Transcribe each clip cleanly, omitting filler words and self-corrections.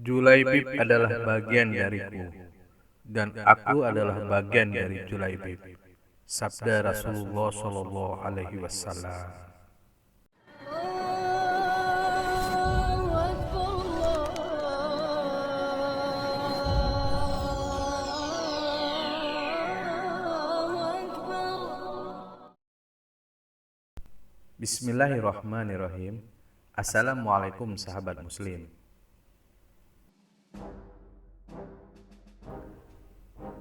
Julaibib adalah bagian dariku, dan aku adalah bagian dari Julaibib. Sabda Rasulullah Shallallahu Alaihi Wasallam. Bismillahirrahmanirrahim. Assalamualaikum sahabat muslim.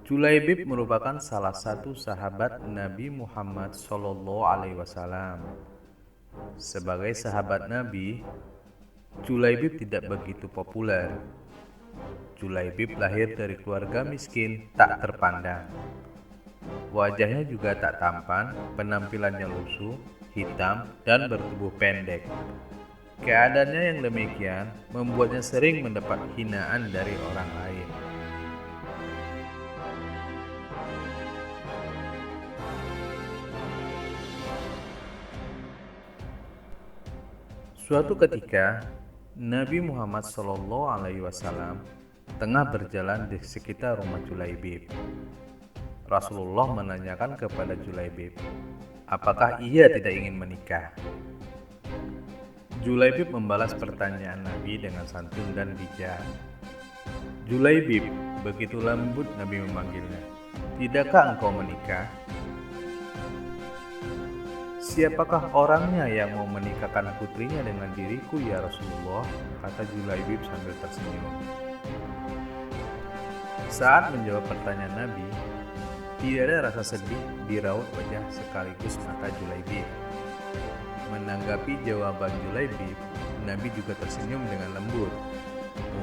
Julaibib merupakan salah satu sahabat Nabi Muhammad SAW. Sebagai sahabat Nabi, Julaibib tidak begitu populer. Julaibib lahir dari keluarga miskin tak terpandang. Wajahnya juga tak tampan, penampilannya lusuh, hitam, dan bertubuh pendek. Keadaannya yang demikian membuatnya sering mendapat hinaan dari orang lain. Suatu ketika, Nabi Muhammad SAW tengah berjalan di sekitar rumah Julaibib. Rasulullah menanyakan kepada Julaibib, apakah ia tidak ingin menikah? Julaibib membalas pertanyaan Nabi dengan santun dan bijak. Julaibib, begitu lembut Nabi memanggilnya, tidakkah engkau menikah? Siapakah orangnya yang mau menikahkan putrinya dengan diriku ya Rasulullah? Kata Julaibib sambil tersenyum. Saat menjawab pertanyaan Nabi, tidak ada rasa sedih di raut wajah sekaligus mata Julaibib. Menanggapi jawaban Julaibib, Nabi juga tersenyum dengan lembut.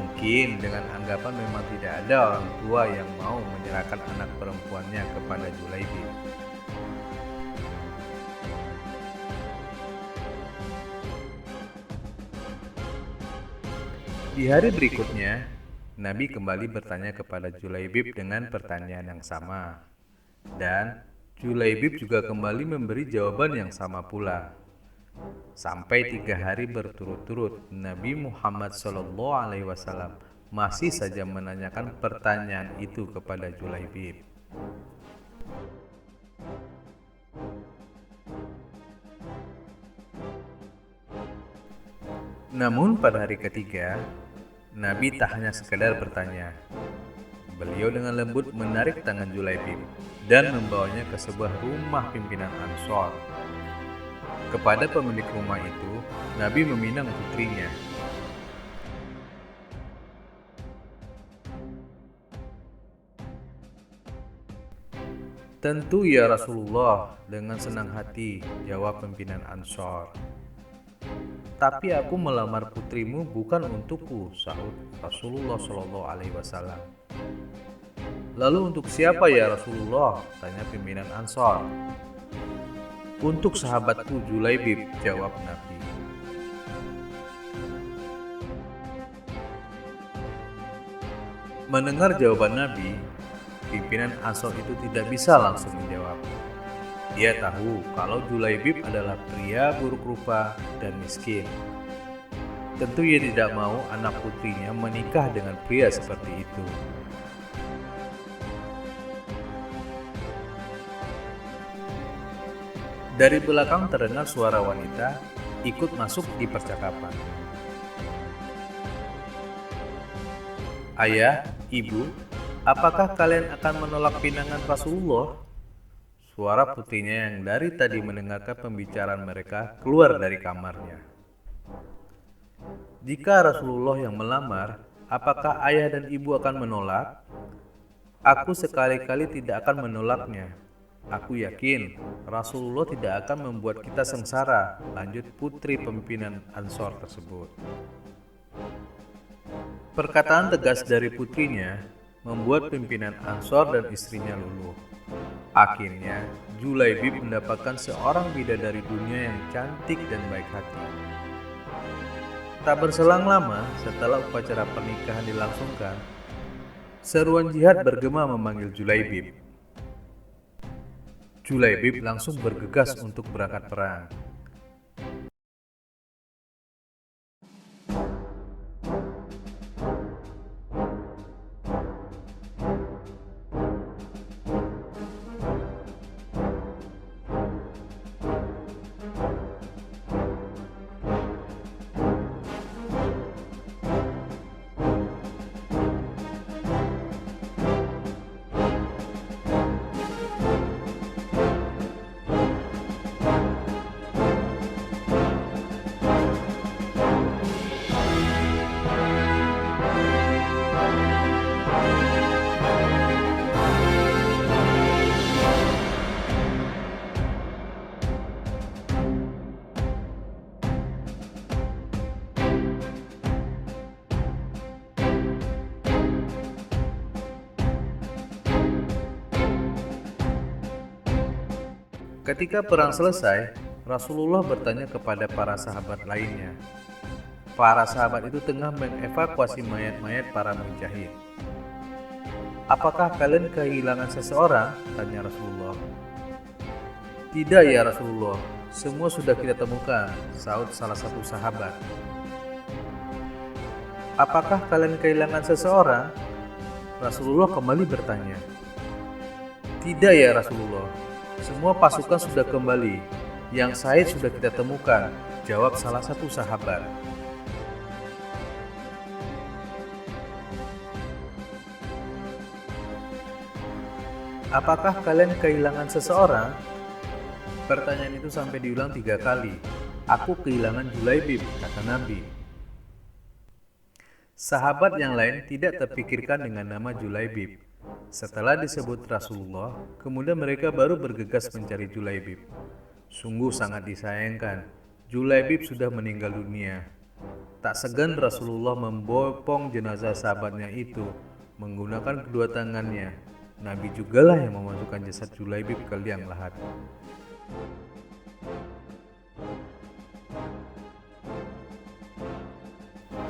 Mungkin dengan anggapan memang tidak ada orang tua yang mau menyerahkan anak perempuannya kepada Julaibib. Di hari berikutnya, Nabi kembali bertanya kepada Julaibib dengan pertanyaan yang sama. Dan Julaibib juga kembali memberi jawaban yang sama pula. Sampai 3 hari berturut-turut, Nabi Muhammad SAW masih saja menanyakan pertanyaan itu kepada Julaibib. Namun pada hari ketiga, Nabi tak hanya sekedar bertanya. Beliau dengan lembut menarik tangan Julaibib dan membawanya ke sebuah rumah pimpinan Ansor. Kepada pemilik rumah itu, Nabi meminang putrinya. Tentu ya Rasulullah, dengan senang hati, jawab pimpinan Ansor. Tapi aku melamar putrimu bukan untukku, sahut Rasulullah SAW. Lalu untuk siapa ya Rasulullah? Tanya pimpinan Ansor. Untuk sahabatku Julaibib, jawab Nabi. Mendengar jawaban Nabi, pimpinan Ansor itu tidak bisa langsung menjawab. Dia tahu kalau Julaibib adalah pria buruk rupa dan miskin. Tentu ia tidak mau anak putrinya menikah dengan pria seperti itu. Dari belakang terdengar suara wanita ikut masuk di percakapan. Ayah, ibu, apakah kalian akan menolak pinangan Rasulullah? Suara putrinya yang dari tadi mendengarkan pembicaraan mereka keluar dari kamarnya. Jika Rasulullah yang melamar, apakah ayah dan ibu akan menolak? Aku sekali-kali tidak akan menolaknya. Aku yakin Rasulullah tidak akan membuat kita sengsara, lanjut putri pimpinan Ansor tersebut. Perkataan tegas dari putrinya membuat pimpinan Ansor dan istrinya luluh. Akhirnya, Julaibib mendapatkan seorang bidadari dunia yang cantik dan baik hati. Tak berselang lama, setelah upacara pernikahan dilangsungkan, Seruan jihad bergema memanggil Julaibib. Julaibib langsung bergegas untuk berangkat perang. Ketika perang selesai, Rasulullah bertanya kepada para sahabat lainnya. Para sahabat itu tengah mengevakuasi mayat-mayat para mujahid. "Apakah kalian kehilangan seseorang?" tanya Rasulullah. "Tidak ya Rasulullah, semua sudah kita temukan," sahut salah satu sahabat. "Apakah kalian kehilangan seseorang?" Rasulullah kembali bertanya. "Tidak ya Rasulullah, semua pasukan sudah kembali. Yang syahid sudah kita temukan," jawab salah satu sahabat. "Apakah kalian kehilangan seseorang?" Pertanyaan itu sampai diulang 3 kali. "Aku kehilangan Julaibib," kata Nabi. Sahabat yang lain tidak terpikirkan dengan nama Julaibib. Setelah disebut Rasulullah, kemudian mereka baru bergegas mencari Julaibib. Sungguh sangat disayangkan, Julaibib sudah meninggal dunia. Tak segan Rasulullah membopong jenazah sahabatnya itu menggunakan kedua tangannya. Nabi jugalah yang memasukkan jasad Julaibib ke liang lahat.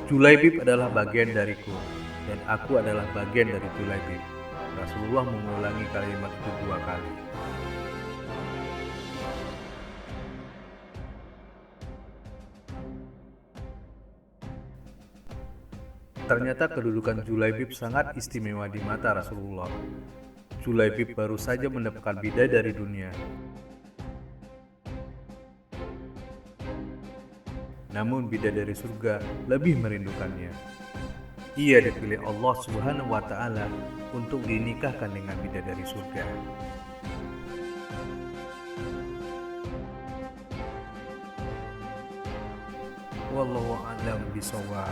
"Julaibib adalah bagian dariku, dan aku adalah bagian dari Julaibib." Rasulullah mengulangi kalimat itu 2 kali. Ternyata kedudukan Julaibib sangat istimewa di mata Rasulullah. Julaibib baru saja mendapatkan bidadari dunia. Namun bidadari surga lebih merindukannya. Ia dipilih Allah Subhanahu wa Ta'ala untuk dinikahkan dengan bidadari surga. Wallahu a'lam bishawab.